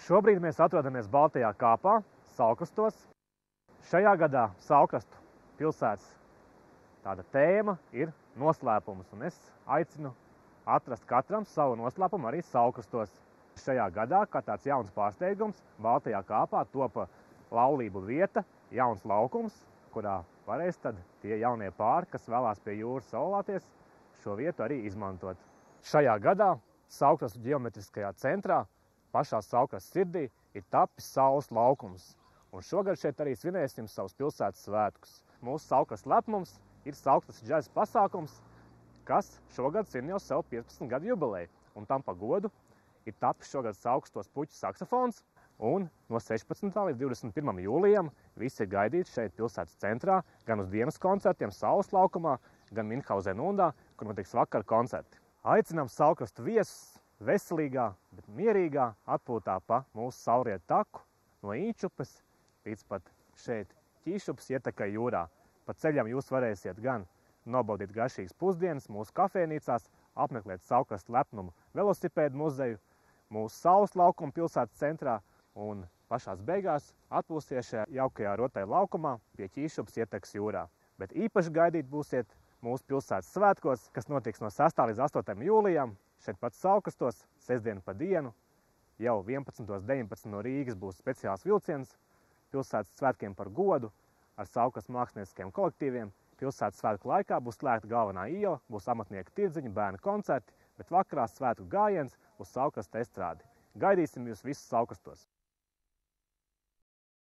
Šobrīd mēs atrodamies Baltajā kāpā, Saukrastos. Šajā gadā Saukrastu pilsētas tāda tēma ir noslēpums, un es aicinu atrast katram savu noslēpumu arī Saukrastos. Šajā gadā, kā tāds jauns pārsteigums, Baltajā kāpā topa laulību vieta, jauns laukums, kurā varēs tad tie jaunie pāri, kas vēlās pie jūras saulāties, šo vietu arī izmantot. Šajā gadā Saukrastu ģeometriskajā centrā, pašā Saukrastas sirdī, ir tapis saules laukums. Un šogad šeit arī svinēsim savus pilsētas svētkus. Mūsu Saukrastas lepnums ir Saukrastas džeza pasākums, kas šogad svin jau sev 15 gadu jubileju. Un tam pa godu ir tapis šogad Saukrastos puķu saksofons. Un no 16. līdz 21. jūlijam visi ir gaidīti šeit pilsētas centrā, gan uz dienas koncertiem Saules laukumā, gan Minhausenundā, kur notiks vakara koncerti. Aicinām Saukrastu viesus veselīgā, bet mierīgā atpūtā pa mūsu saulrietu taku no Īčupes līdz pat šeit Ķīšupes ietekai jūrā. Pa ceļam jūs varēsiet gan nobaudīt garšīgas pusdienas mūsu kafejnīcās, apmeklēt Saukrastu lepnumu velosipēdu muzeju, mūsu Saules laukumu pilsētas centrā un pašās beigās atpūsties šajā jaukajā rotai laukumā pie Ķīšupes ietekas jūrā. Bet īpaši gaidīt būsiet mūsu pilsētas svētkos, kas notiks no 6. līdz 8. jūlijam, šeit pat Saukrastos, sestdienu pa dienu, jau 11.19 no Rīgas būs speciāls vilciens pilsētas svētkiem par godu ar Saukrastas mākslinieckiem kolektīviem. Pilsētas svētku laikā būs slēgta galvenā iela, būs amatnieku tirdziņi, bērnu koncerti, bet vakarā svētku gājiens uz Saukrastas estrādi. Gaidīsim jūs visus Saukrastos!